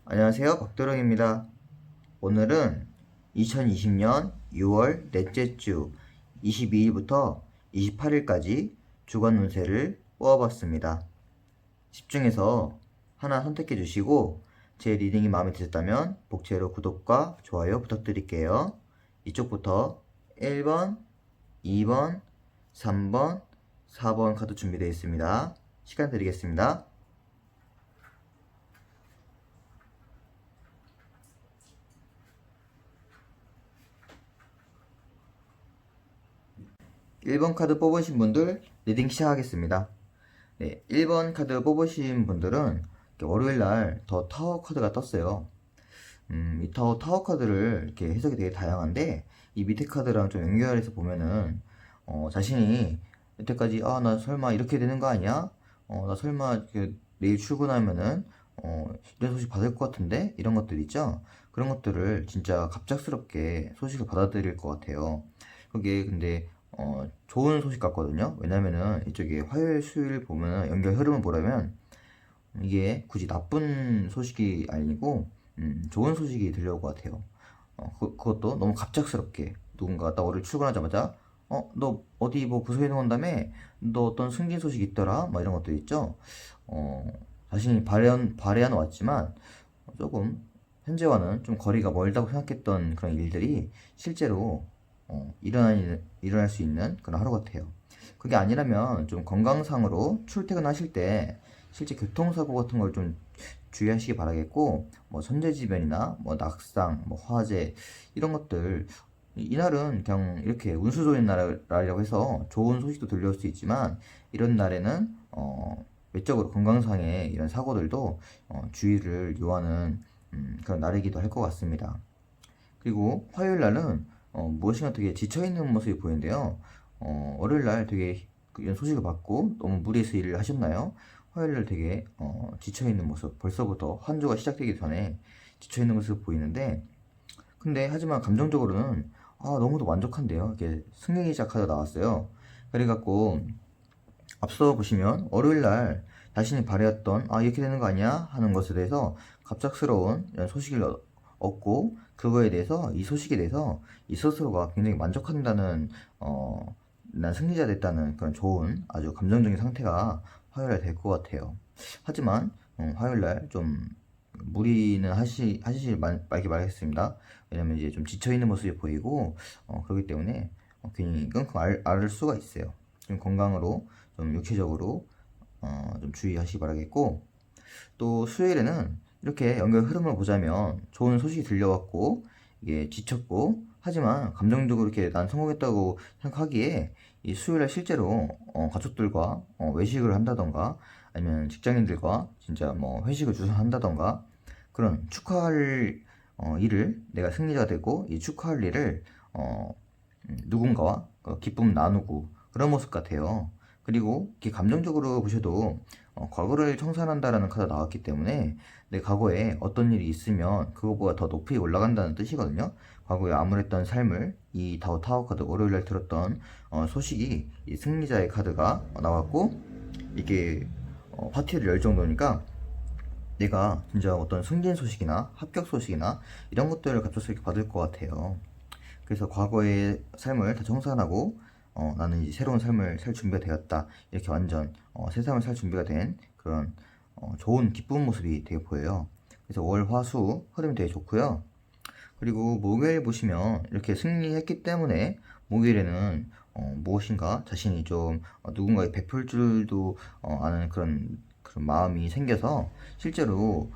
안녕하세요. 박도령입니다. 오늘은 2020년 6월 넷째 주 22일부터 28일까지 주간 운세를 뽑아봤습니다. 집중해서 하나 선택해 주시고 제 리딩이 마음에 드셨다면 복채로 구독과 좋아요 부탁드릴게요. 이쪽부터 1번, 2번, 3번, 4번 카드 준비되어 있습니다. 시간 드리겠습니다. 1번 카드 뽑으신 분들 리딩 시작하겠습니다. 네, 1번 카드 뽑으신 분들은 월요일날 더 타워 카드가 떴어요. 이 타워 카드를 이렇게 해석이 되게 다양한데 이 밑에 카드랑 좀 연결해서 보면은 자신이 여태까지 나 설마 이렇게 되는 거 아니야? 나 설마 내일 출근하면은 이런 소식 받을 것 같은데? 이런 것들 있죠? 그런 것들을 진짜 갑작스럽게 소식을 받아들일 것 같아요. 그게 근데 좋은 소식 같거든요. 왜냐면은 이쪽에 화요일, 수요일 보면 연결 흐름을 보려면 이게 굳이 나쁜 소식이 아니고 좋은 소식이 들려올 것 같아요. 그것도 너무 갑작스럽게 누군가 딱 월요일 출근하자마자 너 어디 뭐 부서에 나온다며? 너 어떤 승진 소식이 있더라? 막 이런 것들 있죠. 어, 자신이 발해한 왔지만 조금 현재와는 좀 거리가 멀다고 생각했던 그런 일들이 실제로 일어날 수 있는 그런 하루 같아요. 그게 아니라면 좀 건강상으로 출퇴근하실 때 실제 교통사고 같은 걸 좀 주의하시기 바라겠고, 뭐 선제지변이나 뭐 낙상, 뭐 화재 이런 것들 이날은 그냥 이렇게 운수 좋은 날이라고 해서 좋은 소식도 들려올 수 있지만 이런 날에는 외적으로 건강상의 이런 사고들도 주의를 요하는 그런 날이기도 할 것 같습니다. 그리고 화요일 날은 무엇인가 되게 지쳐있는 모습이 보이는데요. 월요일 날 되게 이런 소식을 받고 너무 무리해서 일을 하셨나요? 화요일 날 되게 지쳐있는 모습, 벌써부터 한 주가 시작되기 전에 지쳐있는 모습 보이는데, 근데 하지만 감정적으로는 너무도 만족한데요. 이게 승리자 카드 나왔어요. 그래갖고 앞서 보시면 월요일 날 자신이 바래왔던 이렇게 되는 거 아니야? 하는 것에 대해서 갑작스러운 이런 소식을 얻고 그거에 대해서 이 소식에 대해서 이 스스로가 굉장히 만족한다는 난 승리자 됐다는 그런 좋은 아주 감정적인 상태가 화요일에 될 것 같아요. 하지만 화요일날 좀 무리는 하시지 말기 바라겠습니다. 왜냐면 이제 좀 지쳐있는 모습이 보이고 그렇기 때문에 괜히 끙끙 앓을 수가 있어요. 좀 건강으로 좀 육체적으로 좀 주의하시기 바라겠고, 또 수요일에는 이렇게 연결 흐름을 보자면 좋은 소식이 들려왔고 이게 지쳤고 하지만 감정적으로 이렇게 난 성공했다고 생각하기에 이 수요일에 실제로 가족들과 외식을 한다던가 아니면 직장인들과 진짜 뭐 회식을 주선한다던가 그런 축하할 일을 내가 승리가 되고 이 축하할 일을 누군가와 기쁨 나누고 그런 모습 같아요. 그리고 이렇게 감정적으로 보셔도 과거를 청산한다라는 카드가 나왔기 때문에 내 과거에 어떤 일이 있으면 그거보다 더 높이 올라간다는 뜻이거든요. 과거에 암울했던 삶을 이 타워 카드 월요일날 들었던 소식이 이 승리자의 카드가 나왔고 이게 파티를 열 정도니까 내가 진짜 어떤 승진 소식이나 합격 소식이나 이런 것들을 갑작스럽게 받을 것 같아요. 그래서 과거의 삶을 다 청산하고 나는 이제 새로운 삶을 살 준비가 되었다. 이렇게 완전 새 삶을 살 준비가 된 그런 좋은 기쁜 모습이 되게 보여요. 그래서 월, 화, 수 흐름이 되게 좋고요. 그리고 목요일 보시면 이렇게 승리했기 때문에 목요일에는 무엇인가 자신이 좀 누군가에 베풀 줄도 아는 그런 마음이 생겨서 실제로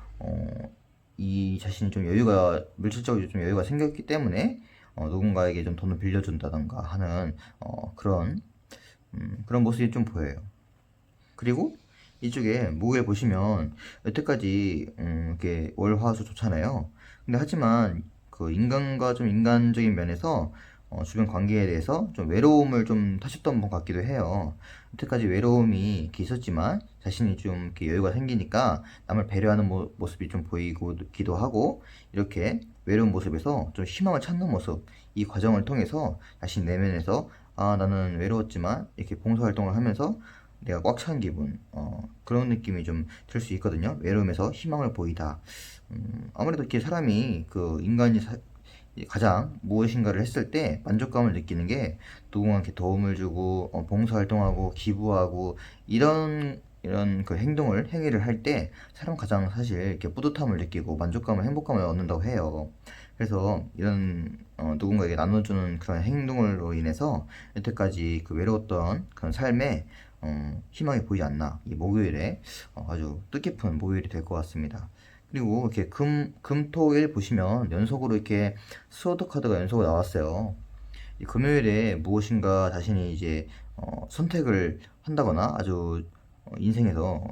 이 자신이 좀 여유가 물질적으로 좀 여유가 생겼기 때문에 누군가에게 좀 돈을 빌려준다던가 하는 그런 모습이 좀 보여요. 그리고 이쪽에 목요일 보시면 여태까지 이렇게 월화수 좋잖아요. 근데 하지만 그 인간과 좀 인간적인 면에서 주변 관계에 대해서 좀 외로움을 좀 타셨던 분 같기도 해요. 여태까지 외로움이 이렇게 있었지만 자신이 좀 이렇게 여유가 생기니까 남을 배려하는 모습이 좀 보이기도 하고 이렇게 외로운 모습에서 좀 희망을 찾는 모습 이 과정을 통해서 자신 내면에서 나는 외로웠지만 이렇게 봉사활동을 하면서 내가 꽉 찬 기분, 그런 느낌이 좀 들 수 있거든요. 외로움에서 희망을 보이다. 아무래도 이렇게 사람이 그 인간이 가장 무엇인가를 했을 때 만족감을 느끼는 게 누군가한테 도움을 주고 봉사활동하고 기부하고 이런 그 행위를 할 때 사람 가장 사실 이렇게 뿌듯함을 느끼고 만족감을 행복감을 얻는다고 해요. 그래서 이런 누군가에게 나눠주는 그런 행동으로 인해서 여태까지 그 외로웠던 그런 삶에 희망이 보이지 않나, 이 목요일에 아주 뜻깊은 목요일이 될 것 같습니다. 그리고 이렇게 금토일 보시면 연속으로 이렇게 스워드 카드가 연속으로 나왔어요. 이 금요일에 무엇인가 자신이 이제 선택을 한다거나 아주 인생에서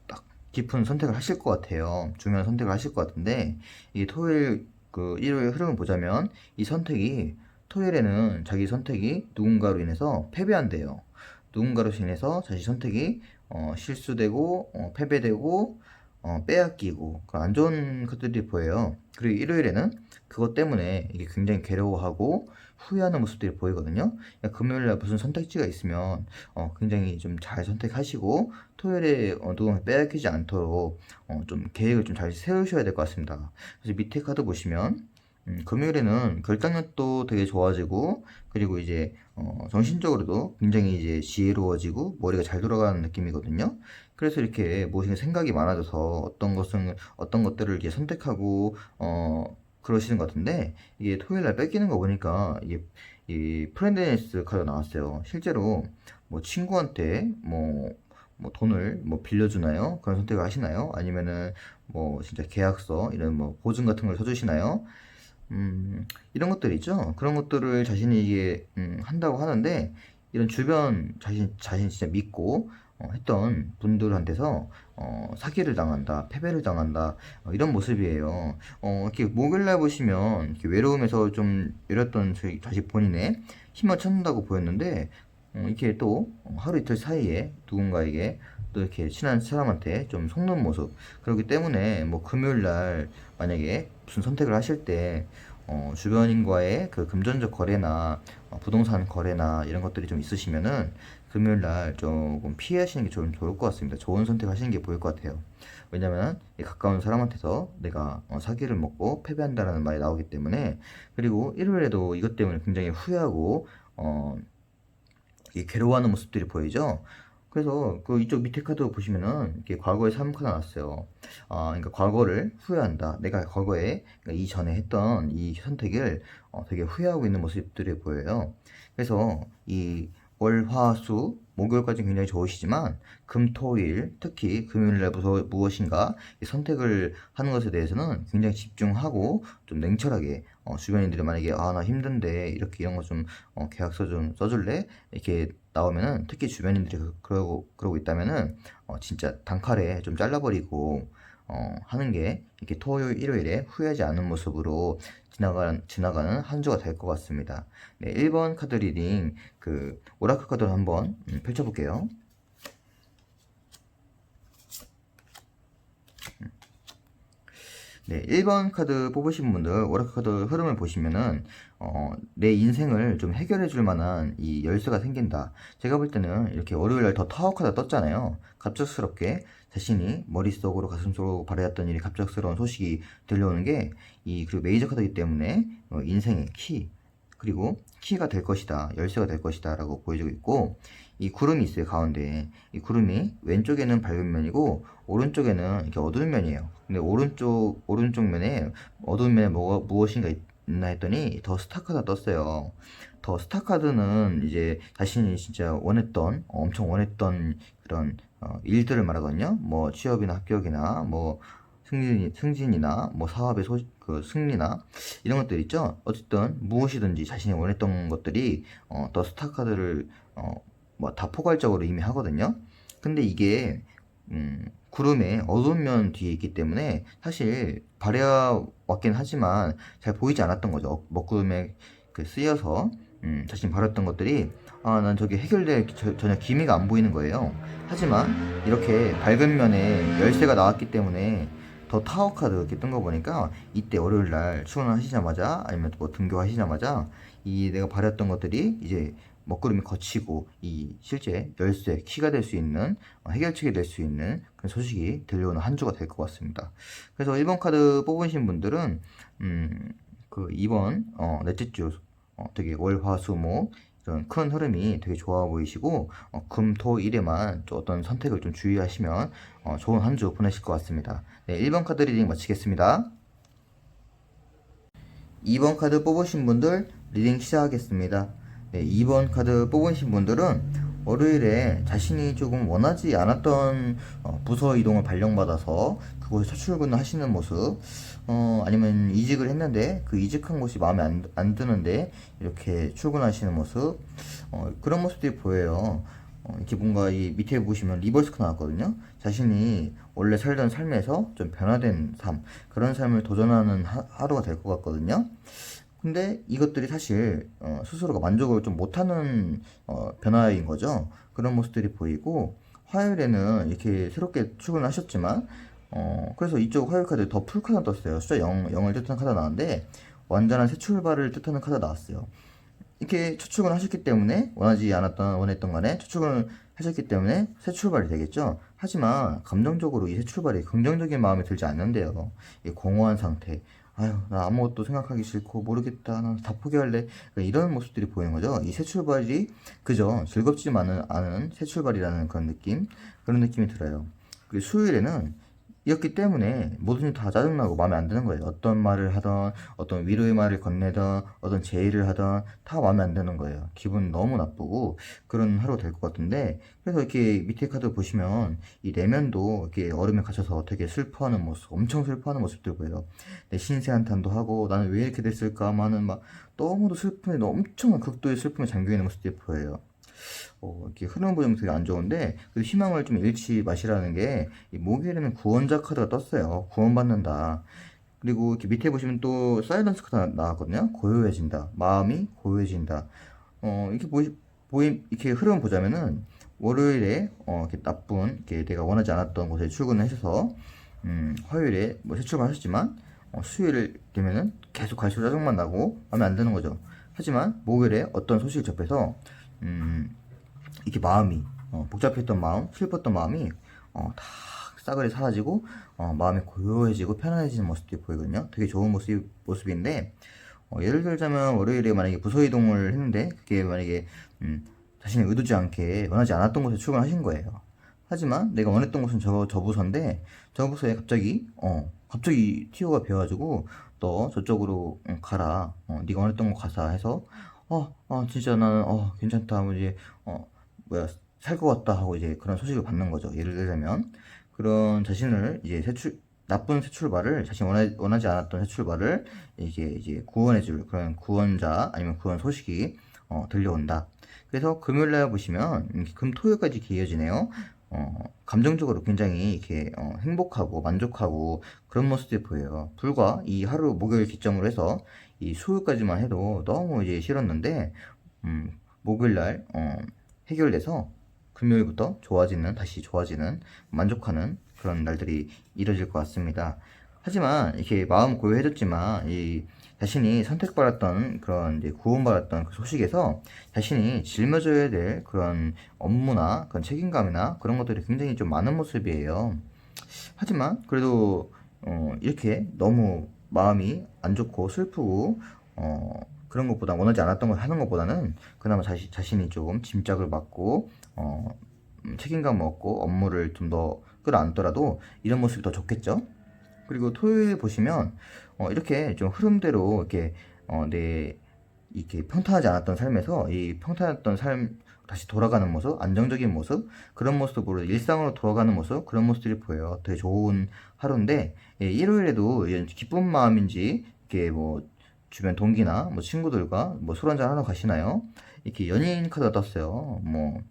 딱 깊은 선택을 하실 것 같아요. 중요한 선택을 하실 것 같은데, 이 토요일 그 일요일 흐름을 보자면 이 선택이, 토요일에는 자기 선택이 누군가로 인해서 패배한대요. 누군가로 인해서 자기 선택이 실수되고 패배되고 빼앗기고 안 좋은 것들이 보여요. 그리고 일요일에는 그것 때문에 이게 굉장히 괴로워하고 후회하는 모습들이 보이거든요. 금요일날 무슨 선택지가 있으면 굉장히 좀 잘 선택하시고 토요일에 누군가 빼앗기지 않도록 좀 계획을 좀 잘 세우셔야 될 것 같습니다. 그래서 밑에 카드 보시면 금요일에는 결단력도 되게 좋아지고, 그리고 이제 정신적으로도 굉장히 이제 지혜로워지고 머리가 잘 돌아가는 느낌이거든요. 그래서 이렇게 무엇인가 생각이 많아져서 어떤 것들을 이제 선택하고 그러시는 것 같은데, 이게 토요일 날 뺏기는 거 보니까 이게 이 프렌드네스 카드 나왔어요. 실제로 뭐 친구한테 뭐 돈을 뭐 빌려주나요? 그런 선택을 하시나요? 아니면은 뭐 진짜 계약서 이런 뭐 보증 같은 걸 써주시나요? 이런 것들 있죠. 그런 것들을 자신이 이게 한다고 하는데, 이런 주변 자신 진짜 믿고 했던 분들한테서 사기를 당한다, 패배를 당한다, 이런 모습이에요. 이렇게 목요일날 보시면 이렇게 외로움에서 좀 이랬던 자식 본인의 힘을 찾는다고 보였는데, 이렇게 또 하루 이틀 사이에 누군가에게 또 이렇게 친한 사람한테 좀 속는 모습. 그렇기 때문에 뭐 금요일 날 만약에 무슨 선택을 하실 때 주변인과의 그 금전적 거래나 부동산 거래나 이런 것들이 좀 있으시면은 금요일 날 조금 피하시는 게 좀 좋을 것 같습니다. 좋은 선택 하시는 게 보일 것 같아요. 왜냐면 이 가까운 사람한테서 내가 사기를 먹고 패배한다라는 말이 나오기 때문에. 그리고 일요일에도 이것 때문에 굉장히 후회하고 이 괴로워하는 모습들이 보이죠. 그래서 그 이쪽 밑에 카드 보시면은 이렇게 과거의 삶 카드 나왔어요. 그러니까 과거를 후회한다. 내가 과거에, 그러니까 이전에 했던 이 선택을 되게 후회하고 있는 모습들이 보여요. 그래서 이 월, 화, 수, 목요일까지 굉장히 좋으시지만 금, 토, 일, 특히 금요일날 무엇인가 이 선택을 하는 것에 대해서는 굉장히 집중하고 좀 냉철하게 주변인들이 만약에 나 힘든데 이렇게 이런 거 좀 계약서 좀 써줄래? 이렇게 나오면은, 특히 주변인들이 그러고 있다면은 진짜 단칼에 좀 잘라버리고 하는 게 이렇게 토요일 일요일에 후회하지 않는 모습으로 지나가는 한 주가 될 것 같습니다. 네, 1번 카드 리딩 그 오라클 카드를 한번 펼쳐볼게요. 네, 1번 카드 뽑으신 분들 오라클 카드 흐름을 보시면은 내 인생을 좀 해결해 줄 만한 이 열쇠가 생긴다. 제가 볼 때는 이렇게 월요일날 더 타워 카드 떴잖아요. 갑작스럽게 자신이 머릿속으로 가슴속으로 바라였던 일이 갑작스러운 소식이 들려오는 게 이 그리고 메이저 카드이기 때문에 인생의 키, 그리고 키가 될 것이다, 열쇠가 될 것이다 라고 보여주고 있고, 이 구름이 있어요 가운데. 이 구름이 왼쪽에는 밝은 면이고 오른쪽에는 이렇게 어두운 면이에요. 근데 오른쪽 면에 어두운 면에 무엇인가 있나 했더니 더 스타 카드가 떴어요. 더 스타 카드는 이제 자신이 진짜 엄청 원했던 그런 일들을 말하거든요. 뭐 취업이나 합격이나 뭐 승진이나 뭐 사업의 그 승리나 이런 것들 있죠. 어쨌든 무엇이든지 자신이 원했던 것들이 더 스타 카드를 뭐 다 포괄적으로 이미 하거든요. 근데 이게 구름의 어두운 면 뒤에 있기 때문에 사실 바래와 왔긴 하지만 잘 보이지 않았던 거죠. 먹구름에 그 쓰여서 자신이 바랬던 것들이 난 저게 해결될 전혀 기미가 안 보이는 거예요. 하지만 이렇게 밝은 면에 열쇠가 나왔기 때문에 더 타워 카드 이렇게 뜬 거 보니까, 이때 월요일 날 출근하시자마자 아니면 뭐 등교하시자마자 이 내가 바랬던 것들이 이제 먹구름이 거치고 이 실제 열쇠, 키가 될 수 있는 해결책이 될 수 있는 그런 소식이 들려오는 한 주가 될 것 같습니다. 그래서 1번 카드 뽑으신 분들은 그 이번 넷째 주 되게 월, 화, 수, 목 이런 큰 흐름이 되게 좋아 보이시고 금, 토, 일에만 좀 어떤 선택을 좀 주의하시면 좋은 한 주 보내실 것 같습니다. 네, 1번 카드 리딩 마치겠습니다. 2번 카드 뽑으신 분들 리딩 시작하겠습니다. 네, 2번 카드 뽑으신 분들은 월요일에 자신이 조금 원하지 않았던 부서 이동을 발령받아서 그곳에 첫 출근을 하시는 모습, 아니면 이직을 했는데 그 이직한 곳이 마음에 안 드는데 이렇게 출근하시는 모습, 그런 모습들이 보여요. 이렇게 뭔가 이 밑에 보시면 리버스가 나왔거든요. 자신이 원래 살던 삶에서 좀 변화된 삶, 그런 삶을 도전하는 하루가 될 것 같거든요. 근데 이것들이 사실 스스로가 만족을 좀 못하는 변화인 거죠. 그런 모습들이 보이고 화요일에는 이렇게 새롭게 출근을 하셨지만 그래서 이쪽 화요일 카드 더 풀 카드 떴어요. 숫자 0을 뜻하는 카드 나왔는데 완전한 새 출발을 뜻하는 카드 나왔어요. 이렇게 첫 출근을 하셨기 때문에 원했던 간에 첫 출근을 하셨기 때문에 새 출발이 되겠죠. 하지만 감정적으로 이 새 출발이 긍정적인 마음이 들지 않는데요. 이 공허한 상태. 아유, 나 아무것도 생각하기 싫고 모르겠다. 나 다 포기할래. 그러니까 이런 모습들이 보이는 거죠. 이 새 출발이 그저 즐겁지만은 않은 새 출발이라는 그런 느낌이 들어요. 그리고 수요일에는 이었기 때문에 뭐든지 다 짜증나고 마음에 안 드는 거예요. 어떤 말을 하던, 어떤 위로의 말을 건네던, 어떤 제의를 하던 다 마음에 안 드는 거예요. 기분 너무 나쁘고 그런 하루 될 것 같은데, 그래서 이렇게 밑에 카드 보시면 이 내면도 이렇게 얼음에 갇혀서 되게 슬퍼하는 모습, 엄청 슬퍼하는 모습들 보여요. 내 신세 한탄도 하고 나는 왜 이렇게 됐을까 하는 막 너무도 슬픔에 엄청난 극도의 슬픔에 잠겨 있는 모습들이 보여요. 이렇게 흐름을 보면 되게 안 좋은데 그 희망을 좀 잃지 마시라는 게 이 목요일에는 구원자 카드가 떴어요. 구원받는다. 그리고 이렇게 밑에 보시면 또 사이런스 카드 나왔거든요. 고요해진다. 마음이 고요해진다. 이렇게 이렇게 흐름 보자면은 월요일에 이렇게 나쁜 이렇게 내가 원하지 않았던 곳에 출근을 하셔서 화요일에 뭐 새 출근하셨지만 수요일 되면은 계속 갈수록 짜증만 나고 마음에 안 드는 거죠. 하지만 목요일에 어떤 소식을 접해서 이렇게 마음이 복잡했던 마음, 슬펐던 마음이 다 싸그리 사라지고 마음이 고요해지고 편안해지는 모습들이 보이거든요. 되게 좋은 모습인데 예를 들자면 월요일에 만약에 부서 이동을 했는데 그게 만약에 자신이 의도지 않게 원하지 않았던 곳에 출근하신 거예요. 하지만 내가 원했던 곳은 저 부서인데 저 부서에 갑자기 티오가 비어가지고 너 저쪽으로 가라. 네가 원했던 곳 가자 해서 진짜 나는 괜찮다 하고 이제 살 것 같다 하고 이제 그런 소식을 받는 거죠. 예를 들자면 그런 자신을 이제 나쁜 새 출발을 자신이 원하지 않았던 새 출발을 이제 구원해줄 그런 구원자 아니면 구원 소식이 들려온다. 그래서 금요일 날 보시면 금 토요일까지 이렇게 이어지네요. 감정적으로 굉장히 이렇게 행복하고 만족하고 그런 모습들이 보여요. 불과 이 하루 목요일 기점으로 해서 이 수요일까지만 해도 너무 이제 싫었는데 목요일 날 해결돼서 금요일부터 다시 좋아지는 만족하는 그런 날들이 이뤄질 것 같습니다. 하지만 이렇게 마음 고요해졌지만 이 자신이 선택받았던 그런 이제 구원받았던 그 소식에서 자신이 짊어져야 될 그런 업무나 그런 책임감이나 그런 것들이 굉장히 좀 많은 모습이에요. 하지만 그래도 이렇게 너무 마음이 안 좋고 슬프고 그런 것보다 원하지 않았던 걸 하는 것보다는 그나마 자신이 조금 짐작을 맡고 책임감 얻고 업무를 좀 더 끌어안더라도 이런 모습이 더 좋겠죠. 그리고 토요일 보시면 이렇게 좀 흐름대로 이렇게 평탄하지 않았던 삶에서 이 평탄했던 삶 다시 돌아가는 모습, 안정적인 모습, 그런 모습으로 일상으로 돌아가는 모습, 그런 모습들이 보여요. 되게 좋은 하루인데 일요일에도 기쁜 마음인지 이렇게 뭐 주변 동기나 뭐 친구들과 뭐 술 한잔 하러 가시나요? 이렇게 연예인 카드가 떴어요. 뭐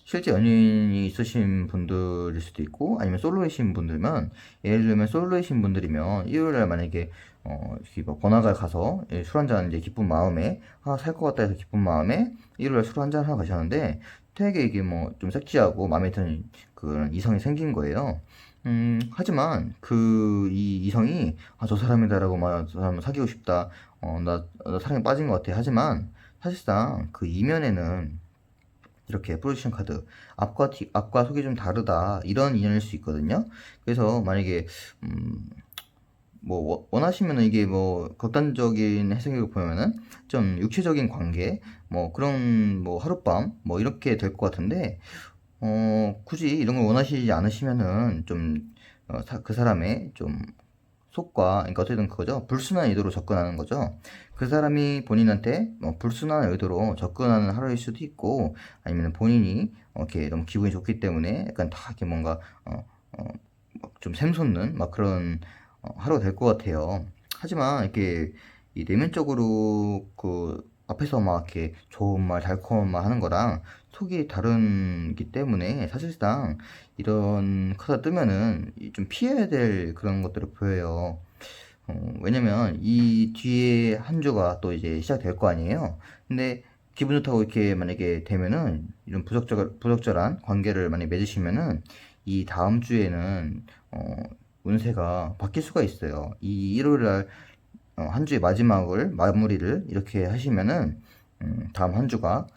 실제 연인이 있으신 분들일 수도 있고 아니면 솔로이신 분들면 예를 들면 솔로이신 분들이면 일요일날 만약에 이렇게 뭐 번화가에 가서 술 한잔 이제 기쁜 마음에 살 것 같다 해서 기쁜 마음에 일요일날 술 한잔 하러 가셨는데 되게 이게 뭐 좀 섹시하고 마음에 드는 그런 이성이 생긴 거예요. 하지만 이 이성이 저 사람이다라고 막 저 사람 사귀고 싶다 나 사랑에 빠진 것 같아 하지만 사실상 그 이면에는 이렇게 프로젝션 카드 앞과 속이 좀 다르다 이런 인연일 수 있거든요. 그래서 만약에 뭐 원하시면은 이게 뭐 극단적인 해석을 보면은 좀 육체적인 관계 뭐 그런 뭐 하룻밤 뭐 이렇게 될 것 같은데 굳이 이런 걸 원하시지 않으시면은 좀 그 사람의 좀 속과, 그러니까 어쨌든 그거죠. 불순한 의도로 접근하는 거죠. 그 사람이 본인한테 불순한 의도로 접근하는 하루일 수도 있고, 아니면 본인이 이렇게 너무 기분이 좋기 때문에 약간 다 이렇게 뭔가 좀 샘솟는 막 그런 하루가 될 것 같아요. 하지만 이렇게 이 내면적으로 그 앞에서 막 이렇게 좋은 말, 달콤한 말 하는 거랑 속이 다르기 때문에 사실상 이런 카드 뜨면은 좀 피해야 될 그런 것들을 보여요. 왜냐면 이 뒤에 한 주가 또 이제 시작될 거 아니에요. 근데 기분 좋다고 이렇게 만약에 되면은 이런 부적절한 관계를 만약에 맺으시면은 이 다음 주에는 운세가 바뀔 수가 있어요. 이 일요일 날 한 주의 마무리를 이렇게 하시면은 다음 한 주가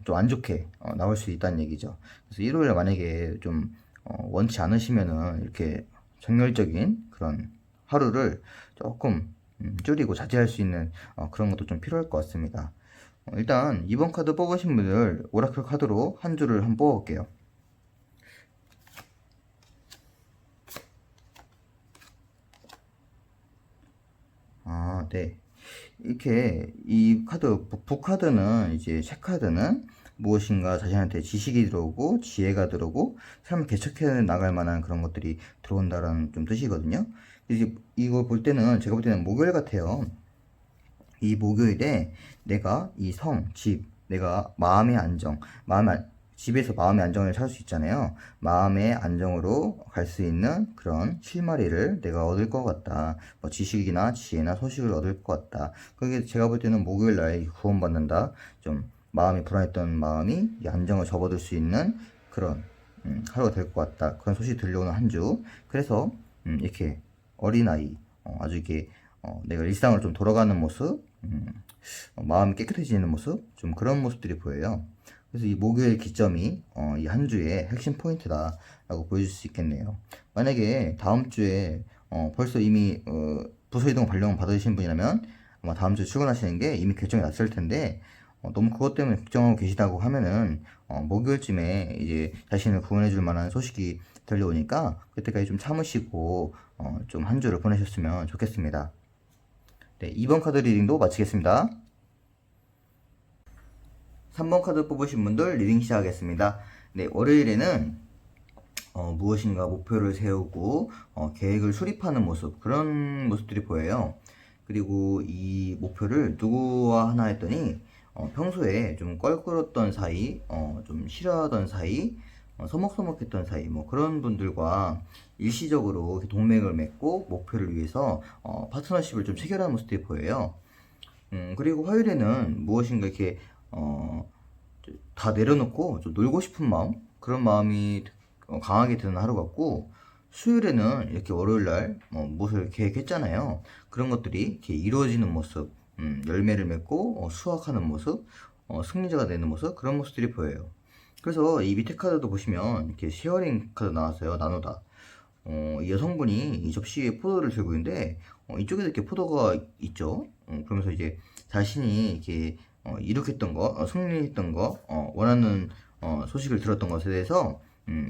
좀 안 좋게 나올 수 있다는 얘기죠. 그래서 일요일에 만약에 좀 원치 않으시면은 이렇게 정열적인 그런 하루를 조금 줄이고 자제할 수 있는 그런 것도 좀 필요할 것 같습니다. 일단 이번 카드 뽑으신 분들 오라클 카드로 한 주를 한번 뽑아볼게요. 아, 네. 이렇게 이 카드, 북카드는 이제 책 카드는 무엇인가 자신한테 지식이 들어오고 지혜가 들어오고 삶을 개척해 나갈 만한 그런 것들이 들어온다라는 좀 뜻이거든요. 이제 이거 볼 때는 제가 볼 때는 목요일 같아요. 이 목요일에 내가 이 집, 내가 마음의 안정, 집에서 마음의 안정을 찾을 수 있잖아요. 마음의 안정으로 갈 수 있는 그런 실마리를 내가 얻을 것 같다. 뭐 지식이나 지혜나 소식을 얻을 것 같다. 그게 제가 볼 때는 목요일 날 구원받는다. 좀 마음이 불안했던 마음이 이 안정을 접어들 수 있는 그런 하루가 될 것 같다. 그런 소식이 들려오는 한 주. 그래서 이렇게 어린아이, 아주 이렇게 내가 일상으로 좀 돌아가는 모습, 마음이 깨끗해지는 모습, 좀 그런 모습들이 보여요. 그래서 이 목요일 기점이 이 한 주의 핵심 포인트다라고 보여줄 수 있겠네요. 만약에 다음 주에 벌써 이미 부서 이동 발령 받으신 분이라면 아마 다음 주에 출근하시는 게 이미 결정이 났을 텐데 너무 그것 때문에 걱정하고 계시다고 하면은 목요일쯤에 이제 자신을 구원해 줄 만한 소식이 들려오니까 그때까지 좀 참으시고 좀 한 주를 보내셨으면 좋겠습니다. 네, 2번 카드 리딩도 마치겠습니다. 3번 카드 뽑으신 분들 리딩 시작하겠습니다. 네, 월요일에는 무엇인가 목표를 세우고 계획을 수립하는 모습, 그런 모습들이 보여요. 그리고 이 목표를 누구와 하나 했더니 평소에 좀 껄끄럽던 사이, 좀 싫어하던 사이, 서먹서먹했던 사이, 뭐 그런 분들과 일시적으로 동맹을 맺고 목표를 위해서 파트너십을 좀 체결하는 모습들이 보여요. 그리고 화요일에는 무엇인가 이렇게 다 내려놓고 좀 놀고 싶은 마음, 그런 마음이 강하게 드는 하루 같고, 수요일에는 이렇게 월요일날 무엇을 계획했잖아요. 그런 것들이 이렇게 이루어지는 모습, 열매를 맺고 수확하는 모습, 승리자가 되는 모습, 그런 모습들이 보여요. 그래서 이 밑에 카드도 보시면 이렇게 쉐어링 카드 나왔어요. 나누다. 이 여성분이 이 접시에 포도를 들고 있는데 이쪽에도 이렇게 포도가 있죠. 그러면서 이제 자신이 이렇게 이룩했던 거, 승리했던 거, 원하는 소식을 들었던 것에 대해서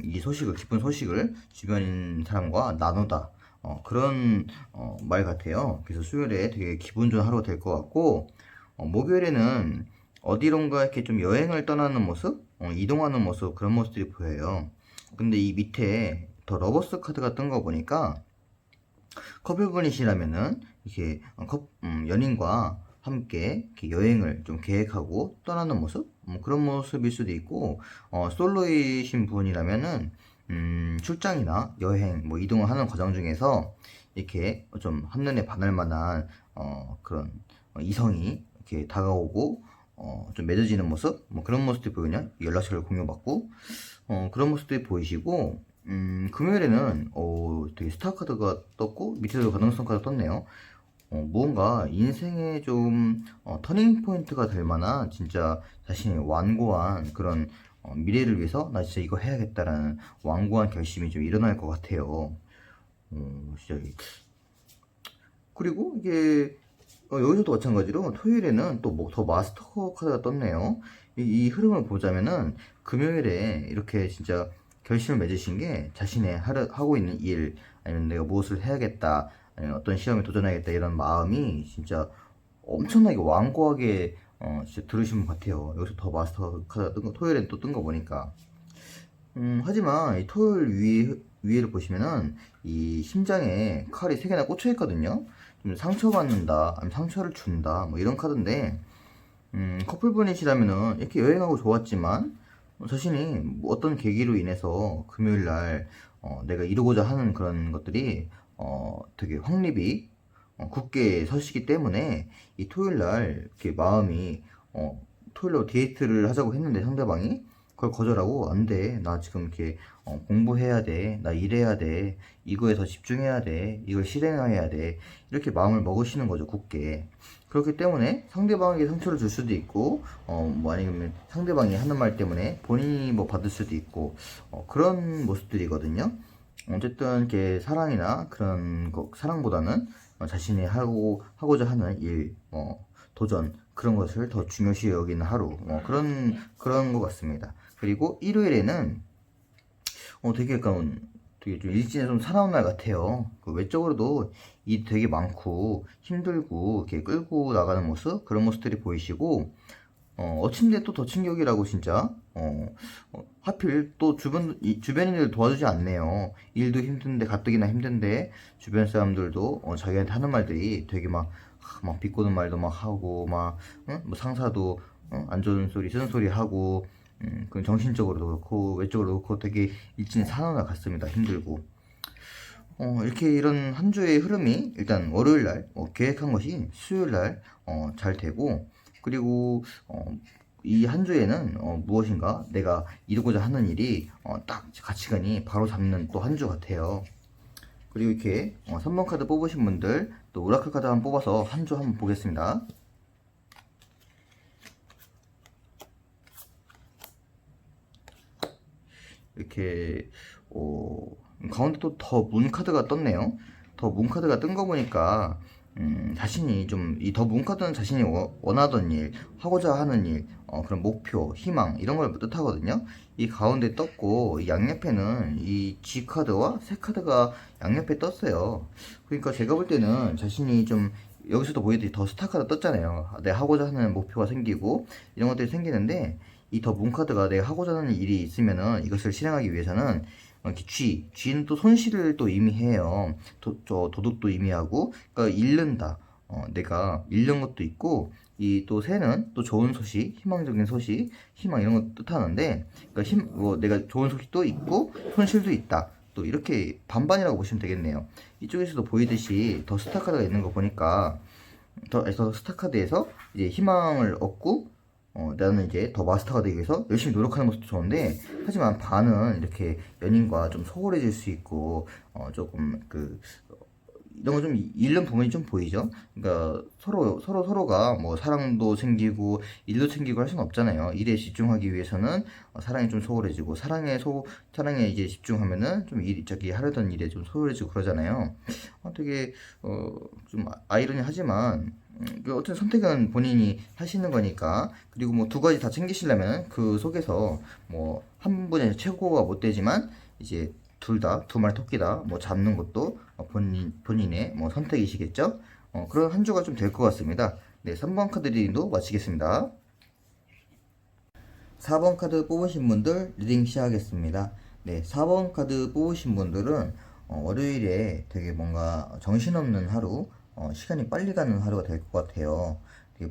이 소식을, 기쁜 소식을 주변인 사람과 나누다. 그런 말 같아요. 그래서 수요일에 되게 기분 좋은 하루가 될 것 같고, 목요일에는 어디론가 이렇게 좀 여행을 떠나는 모습, 이동하는 모습, 그런 모습들이 보여요. 근데 이 밑에 더 러버스 카드가 뜬 거 보니까 커플분이시라면은 이렇게 연인과 함께 이렇게 여행을 좀 계획하고 떠나는 모습, 그런 모습일 수도 있고 솔로이신 분이라면은 출장이나 여행, 뭐 이동을 하는 과정 중에서 이렇게 좀 한눈에 반할 만한 그런 이성이 이렇게 다가오고 좀 맺어지는 모습, 뭐 그런 모습들이 보이냐, 연락처를 공유받고 그런 모습들이 보이시고, 금요일에는 되게 스타 카드가 떴고 밑에도 가능성 카드 떴네요. 무언가 인생의 좀 터닝 포인트가 될 만한 진짜 자신이 완고한 그런 미래를 위해서 나 진짜 이거 해야겠다라는 완고한 결심이 좀 일어날 것 같아요. 진짜 그리고 이게 여기서도 마찬가지로 토요일에는 또 뭐 더 마스터 카드가 떴네요. 이 흐름을 보자면은 금요일에 이렇게 진짜 결심을 맺으신 게 자신의 하고 있는 일 아니면 내가 무엇을 해야겠다 아니면 어떤 시험에 도전하겠다 이런 마음이 진짜 엄청나게 완고하게 진짜 들으신 것 같아요. 여기서 더 마스터 카드가 뜬 거, 토요일에 또 뜬 거 보니까. 하지만 이 토요일 위에를 보시면은 이 심장에 칼이 3개나 꽂혀 있거든요. 좀 상처받는다, 아니면 상처를 준다, 뭐 이런 카드인데, 커플분이시라면은 이렇게 여행하고 좋았지만, 자신이 뭐 어떤 계기로 인해서 금요일 날 내가 이루고자 하는 그런 것들이 되게 확립이 굳게 서시기 때문에 이 토요일 날 이렇게 마음이 토요일로 데이트를 하자고 했는데 상대방이 그걸 거절하고 안 돼. 나 지금 이렇게 공부해야 돼. 나 일해야 돼. 이거에 더 집중해야 돼. 이걸 실행해야 돼. 이렇게 마음을 먹으시는 거죠, 굳게. 그렇기 때문에 상대방에게 상처를 줄 수도 있고, 뭐 아니면 상대방이 하는 말 때문에 본인이 뭐 받을 수도 있고, 그런 모습들이거든요. 어쨌든 이렇게 사랑이나 그런 거, 사랑보다는 자신이 하고자 하는 일, 도전, 그런 것을 더 중요시 여기는 하루, 그런 것 같습니다. 그리고 일요일에는 되게 약간 되게 좀 일진에 좀 사나운 날 같아요. 그 외적으로도 일 되게 많고 힘들고 이렇게 끌고 나가는 모습 그런 모습들이 보이시고 어친데 또 더 충격이라고 진짜 하필 또 주변인들 도와주지 않네요. 일도 힘든데 가뜩이나 힘든데 주변 사람들도 자기한테 하는 말들이 되게 막 비꼬는 말도 막 하고 막 응? 뭐 상사도 안 좋은 소리 쓰는 소리 하고 그 정신적으로도 그렇고 외적으로도 그렇고 되게 일진이 산화가 같습니다. 힘들고 이렇게 이런 한 주의 흐름이 일단 월요일 날 계획한 것이 수요일 날 잘 되고 그리고 이 한 주에는 무엇인가 내가 이루고자 하는 일이 딱 가치관이 바로 잡는 또 한 주 같아요. 그리고 이렇게 3번 카드 뽑으신 분들 또 오라클 카드 한번 뽑아서 한 주 한번 보겠습니다. 이렇게 가운데 또 더 문 카드가 떴네요. 더 문 카드가 뜬 거 보니까 자신이 좀 이 더 문 카드는 자신이 원하던 일, 하고자 하는 일, 그런 목표, 희망 이런 걸 뜻하거든요. 이 가운데 떴고 이 양옆에는 이 G 카드와 새 카드가 양옆에 떴어요. 그러니까 제가 볼 때는 자신이 좀 여기서도 보이듯이 더 스타 카드 떴잖아요. 내가 하고자 하는 목표가 생기고 이런 것들이 생기는데 이 더 문카드가 내가 하고자 하는 일이 있으면은 이것을 실행하기 위해서는 이렇게 G는 또 손실을 또 의미해요. 도둑도 의미하고, 그러니까 잃는다. 내가 잃는 것도 있고, 이 또 새는 또 좋은 소식, 희망적인 소식, 희망 이런 거 뜻하는데, 그러니까 내가 좋은 소식도 있고, 손실도 있다. 또 이렇게 반반이라고 보시면 되겠네요. 이쪽에서도 보이듯이 더 스타 카드가 있는 거 보니까, 더 스타 카드에서 이제 희망을 얻고, 나는 이제 더 마스터가 되기 위해서 열심히 노력하는 것도 좋은데, 하지만 반은 이렇게 연인과 좀 소홀해질 수 있고, 조금 이런 거 좀 잃는 부분이 좀 보이죠? 그러니까 서로가 뭐 사랑도 챙기고, 일도 챙기고 할 수는 없잖아요. 일에 집중하기 위해서는 사랑이 좀 소홀해지고, 사랑에 이제 집중하면은 좀 저기 하려던 일에 좀 소홀해지고 그러잖아요. 되게, 좀 아이러니하지만, 어쨌든 선택은 본인이 하시는 거니까 그리고 뭐 두 가지 다 챙기시려면 그 속에서 뭐 한 분의 최고가 못 되지만 이제 두 말 토끼다 뭐 잡는 것도 본인의 뭐 선택이시겠죠. 그런 한 주가 좀 될 것 같습니다. 네, 3번 카드 리딩도 마치겠습니다. 4번 카드 뽑으신 분들 리딩 시작하겠습니다. 네, 4번 카드 뽑으신 분들은 월요일에 되게 뭔가 정신없는 하루, 시간이 빨리 가는 하루가 될 것 같아요. 되게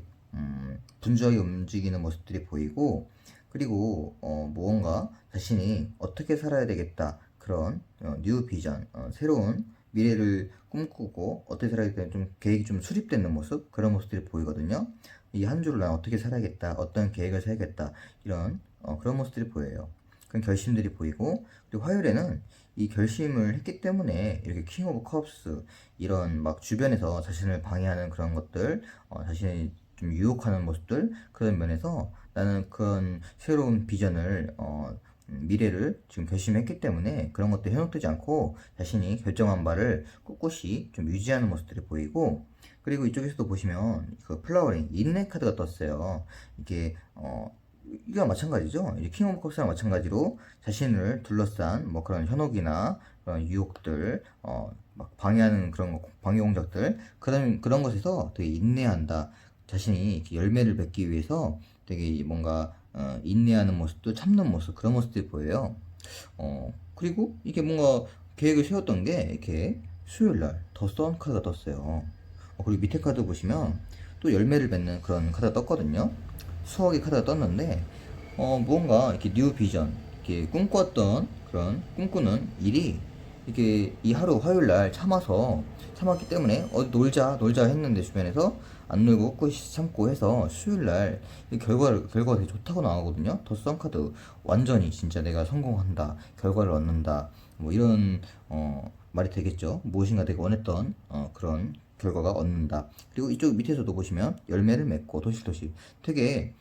분주하게 움직이는 모습들이 보이고, 그리고 무언가 자신이 어떻게 살아야 되겠다 그런 뉴 비전, 새로운 미래를 꿈꾸고 어떻게 살아야겠다 좀 계획이 좀 수립되는 모습 그런 모습들이 보이거든요. 이 한 주를 난 어떻게 살아야겠다, 어떤 계획을 세우겠다 이런 그런 모습들이 보여요. 그런 결심들이 보이고, 그리고 화요일에는 이 결심을 했기 때문에 이렇게 킹 오브 컵스 이런 막 주변에서 자신을 방해하는 그런 것들, 자신이 좀 유혹하는 모습들, 그런 면에서 나는 그런 새로운 비전을 미래를 지금 결심했기 때문에 그런 것들 현혹되지 않고 자신이 결정한 바를 꿋꿋이 좀 유지하는 모습들이 보이고, 그리고 이쪽에서도 보시면 그 플라워링 인내 카드가 떴어요. 이게 이거 마찬가지죠. 이제 킹 오브 컵스랑 마찬가지로 자신을 둘러싼 뭐 그런 현혹이나 그런 유혹들, 막 방해하는 그런 방해 공작들, 그런 것에서 되게 인내한다. 자신이 이렇게 열매를 맺기 위해서 되게 뭔가 인내하는 모습도 참는 모습, 그런 모습들이 보여요. 그리고 이게 뭔가 계획을 세웠던 게 이렇게 수요일날 더 선 카드가 떴어요. 그리고 밑에 카드 보시면 또 열매를 맺는 그런 카드가 떴거든요. 수학의 카드가 떴는데 무언가 이렇게 뉴 비전, 이렇게 꿈꿨던 그런 꿈꾸는 일이 이렇게 이 하루 화요일날 참았기 때문에 놀자 했는데 주변에서 안 놀고 꿋꿋이 참고 해서 수요일날 결과가 되게 좋다고 나오거든요. 더 썬카드 완전히 진짜 내가 성공한다, 결과를 얻는다, 뭐 이런 말이 되겠죠. 무엇인가 되게 원했던 그런 결과가 얻는다. 그리고 이쪽 밑에서도 보시면 열매를 맺고 도실도실 되게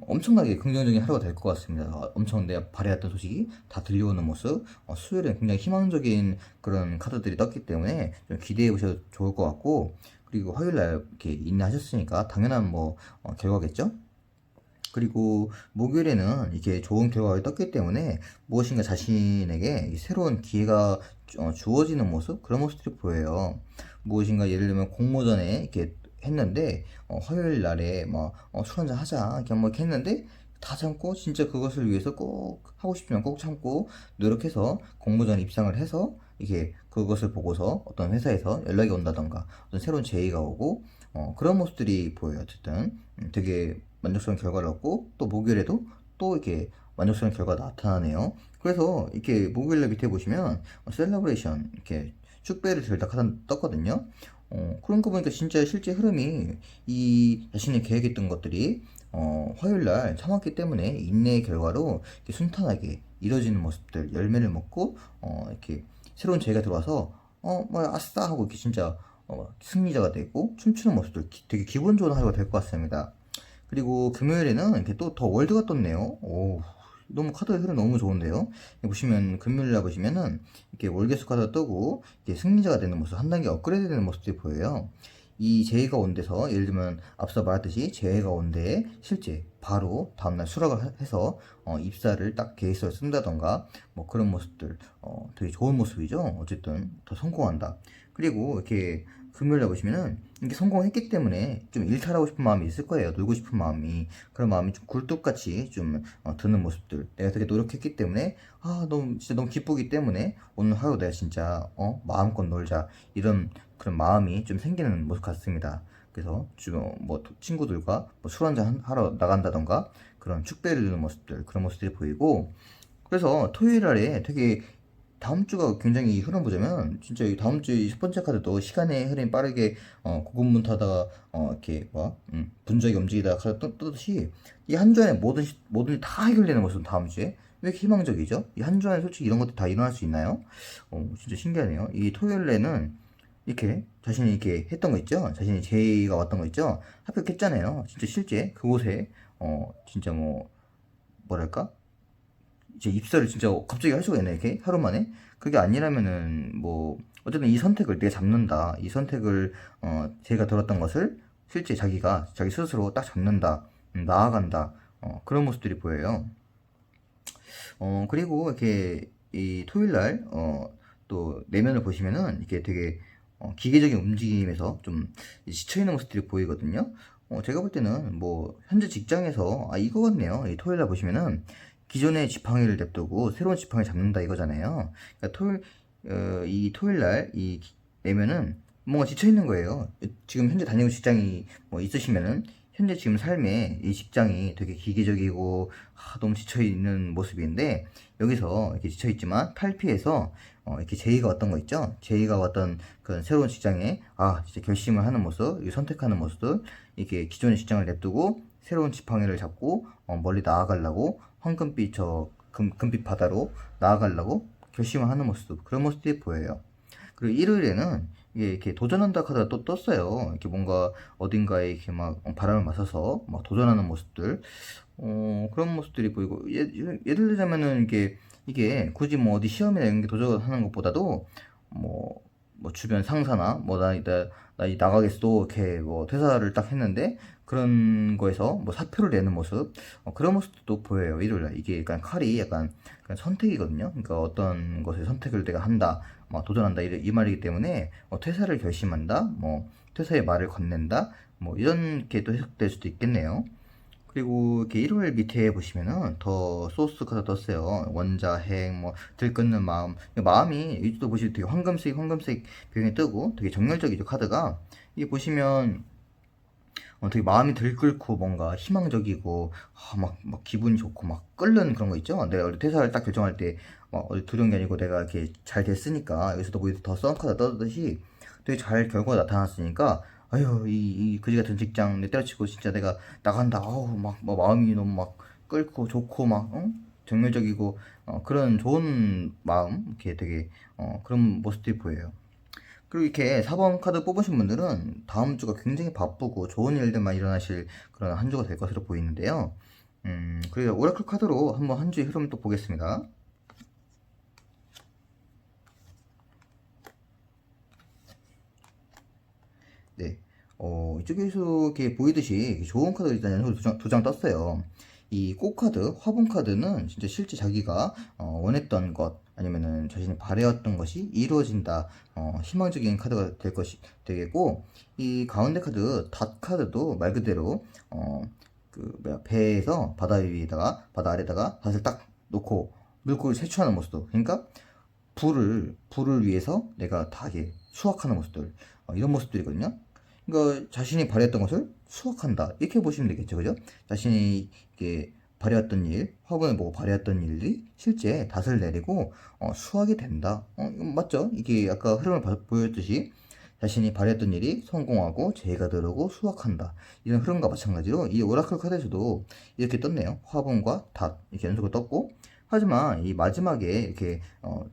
엄청나게 긍정적인 하루가 될 것 같습니다. 엄청 내가 바래왔던 소식이 다 들려오는 모습. 수요일엔 굉장히 희망적인 그런 카드들이 떴기 때문에 좀 기대해 보셔도 좋을 것 같고, 그리고 화요일날 이렇게 인내하셨으니까 당연한 뭐 결과겠죠? 그리고 목요일에는 이게 좋은 결과가 떴기 때문에 무엇인가 자신에게 새로운 기회가 주어지는 모습, 그런 모습들이 보여요. 무엇인가 예를 들면 공모전에 이렇게 했는데 화요일 날에 술 한잔 하자 이렇게 뭐 이렇게 했는데 다 참고 진짜 그것을 위해서 꼭 하고 싶으면 꼭 참고 노력해서 공모전 입상을 해서 이게 그것을 보고서 어떤 회사에서 연락이 온다던가 어떤 새로운 제의가 오고 그런 모습들이 보여요. 어쨌든 되게 만족스러운 결과를 얻고, 또 목요일에도 또 이렇게 만족스러운 결과가 나타나네요. 그래서 이렇게 목요일날 밑에 보시면 셀러브레이션 이렇게 축배를 들다 카드 떴거든요. 그런 거 보니까 진짜 실제 흐름이 이 자신이 계획했던 것들이 화요일날 참았기 때문에 인내의 결과로 이렇게 순탄하게 이루어지는 모습들, 열매를 먹고 이렇게 새로운 제의가 들어와서 뭐 아싸 하고 이렇게 진짜 승리자가 되고 춤추는 모습들, 되게 기분 좋은 하루가 될 것 같습니다. 그리고 금요일에는 이렇게 또 더 월드가 떴네요. 오, 너무 카드 흐름 너무 좋은데요. 보시면 금요일날 보시면은 이렇게 월계수 카드가 뜨고 이게 승리자가 되는 모습, 한 단계 업그레이드 되는 모습들이 보여요. 이 재해가 온 데서 예를 들면 앞서 말했듯이 재해가 온 데에 실제 바로 다음날 수락을 해서 입사를 딱 계획서를 쓴다던가 뭐 그런 모습들 되게 좋은 모습이죠. 어쨌든 더 성공한다. 그리고 이렇게 금요일날 보시면은 이게 성공했기 때문에 좀 일탈하고 싶은 마음이 있을 거예요. 놀고 싶은 마음이. 그런 마음이 좀 굴뚝같이 좀 드는 모습들. 내가 되게 노력했기 때문에 진짜 너무 기쁘기 때문에 오늘 하루 내가 진짜 마음껏 놀자, 이런 그런 마음이 좀 생기는 모습 같습니다. 그래서 좀 뭐 친구들과 술 한잔 하러 나간다던가 그런 축배를 주는 모습들, 그런 모습들이 보이고, 그래서 토요일 날에 되게 다음 주가 굉장히 흐름 보자면 진짜 이 다음 주 첫 번째 카드도 시간의 흐름이 빠르게 고군분투하다가 이렇게 분주하게 움직이다가 카드 뜨듯이 이 한 주 안에 모든 일 다 해결되는 모습은 다음 주에 왜 이렇게 희망적이죠? 이 한 주 안에 솔직히 이런 것들이 다 일어날 수 있나요? 진짜 신기하네요. 이 토요일에는 이렇게 자신이 이렇게 했던 거 있죠? 자신이 제의가 왔던 거 있죠? 합격했잖아요. 진짜 실제 그곳에 진짜 뭐랄까? 이제 입사를 진짜 갑자기 할 수가 있네, 이렇게 하루 만에. 그게 아니라면은 뭐 어쨌든 이 선택을 내가 잡는다, 이 선택을 제가 들었던 것을 실제 자기 스스로 딱 잡는다, 나아간다, 그런 모습들이 보여요. 그리고 이렇게 이 토요일날 또 내면을 보시면은 이게 되게 기계적인 움직임에서 좀 지쳐있는 모습들이 보이거든요. 제가 볼 때는 뭐 현재 직장에서 이거 같네요. 이 토요일날 보시면은 기존의 지팡이를 냅두고 새로운 지팡이 잡는다 이거잖아요. 그러니까 이 토요일날 이 내면은 뭔가 지쳐있는 거예요. 지금 현재 다니는 직장이 뭐 있으시면은 현재 지금 삶에 이 직장이 되게 기계적이고 너무 지쳐있는 모습인데, 여기서 이렇게 지쳐있지만 탈피해서 이렇게 제의가 왔던 거 있죠? 제의가 왔던 그 새로운 직장에 진짜 결심을 하는 모습, 선택하는 모습들, 이렇게 기존의 직장을 냅두고 새로운 지팡이를 잡고 멀리 나아가려고 황금빛 저 금빛 바다로 나아가려고 결심을 하는 모습, 그런 모습들이 보여요. 그리고 일요일에는 이게 이렇게 도전한다 카드가 또 떴어요. 이렇게 뭔가 어딘가에 이렇게 막 바람을 맞아서 막 도전하는 모습들, 그런 모습들이 보이고, 예를 들자면은 이게 굳이 뭐 어디 시험이나 이런 게 도전하는 것보다도 뭐 주변 상사나 뭐 나 나가겠어 이렇게 뭐 퇴사를 딱 했는데 그런 거에서 뭐 사표를 내는 모습, 그런 모습도 보여요. 일요일날 이게 약간 칼이 약간 선택이거든요. 그러니까 어떤 것에 선택을 내가 한다, 막 도전한다 이 말이기 때문에 퇴사를 결심한다, 뭐 퇴사의 말을 건넨다, 뭐 이런 게 또 해석될 수도 있겠네요. 그리고 이렇게 일요일 밑에 보시면은 더 소스 카드 떴어요. 원자, 핵, 뭐 들끓는 마음. 마음이 이쪽도 보시면 되게 황금색 배경이 뜨고 되게 정열적이죠 카드가. 이 보시면 되게 마음이 들끓고 뭔가 희망적이고, 막 기분이 좋고 막 끓는 그런 거 있죠. 내가 원래 퇴사를 딱 결정할 때 막 어디 두려운 게 아니고 내가 이렇게 잘 됐으니까, 여기서도 보이더 썬카드 떠듯이 되게 잘 결과가 나타났으니까, 아유 이 그지 같은 직장 내 때려치고 진짜 내가 나간다. 아우 막 마음이 너무 막 끓고 좋고 막 정열적이고, 그런 좋은 마음, 이렇게 되게 그런 모습들이 보여요. 그리고 이렇게 4번 카드 뽑으신 분들은 다음 주가 굉장히 바쁘고 좋은 일들만 일어나실 그런 한 주가 될 것으로 보이는데요. 그리고 오라클 카드로 한번 한 주의 흐름 또 보겠습니다. 네. 이쪽에서 이렇게 보이듯이 좋은 카드 일단 연속으로 두 장 떴어요. 이 꽃카드, 화분 카드는 진짜 실제 자기가 원했던 것, 아니면은 자신이 바래왔던 것이 이루어진다, 희망적인 카드가 되겠고, 이 가운데 카드, 닷 카드도 말 그대로, 배에서 바다 아래다가 닷을 딱 놓고 물고기를 채취하는 모습도, 그러니까 불을 위해서 내가 다 이게 수확하는 모습들, 이런 모습들이거든요. 그러니까 자신이 발휘했던 것을 수확한다, 이렇게 보시면 되겠죠, 그죠? 자신이 이게 발휘했던 일, 화분을 보고 발휘했던 일이 실제 닷을 내리고 수확이 된다. 이거 맞죠? 이게 아까 흐름을 보였듯이 자신이 발휘했던 일이 성공하고 재가 들어오고 수확한다, 이런 흐름과 마찬가지로 이 오라클 카드에서도 이렇게 떴네요. 화분과 닷 이렇게 연속으로 떴고, 하지만 이 마지막에 이렇게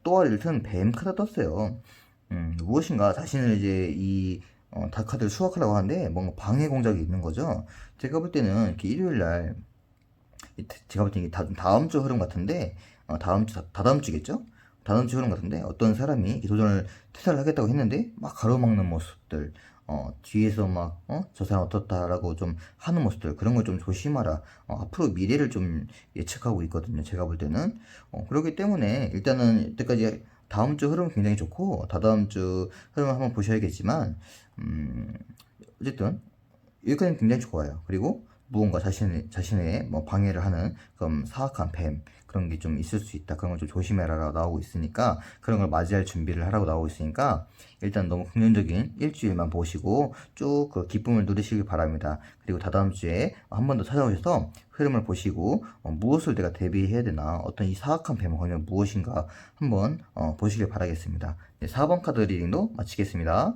또아리를 튼 뱀 카드 떴어요. 무엇인가 자신을 이제 이 닷카드를 수확하려고 하는데 뭔가 방해 공작이 있는 거죠. 제가 볼 때는 이렇게 일요일 날, 제가 볼 때는 이게 다음 주 흐름 같은데, 다다음 주겠죠? 다다음 주 흐름 같은데, 어떤 사람이 이 도전을 퇴사를 하겠다고 했는데 막 가로막는 모습들, 뒤에서 막 저 사람 어떻다라고 좀 하는 모습들, 그런 걸 좀 조심하라. 앞으로 미래를 좀 예측하고 있거든요, 제가 볼 때는. 그렇기 때문에 일단은 이때까지 다음 주 흐름 굉장히 좋고, 다다음 주 흐름을 한번 보셔야겠지만, 어쨌든 여기까지는 굉장히 좋아요. 그리고 무언가 자신의 뭐 방해를 하는 그런 사악한 뱀, 그런 게 좀 있을 수 있다. 그런 걸 좀 조심해라라고 나오고 있으니까, 그런 걸 맞이할 준비를 하라고 나오고 있으니까, 일단 너무 긍정적인 일주일만 보시고 쭉 그 기쁨을 누리시길 바랍니다. 그리고 다다음 주에 한 번 더 찾아오셔서 흐름을 보시고, 무엇을 내가 대비해야 되나, 어떤 이 사악한 뱀의 권유는 무엇인가 한번 보시길 바라겠습니다. 네, 4번 카드 리딩도 마치겠습니다.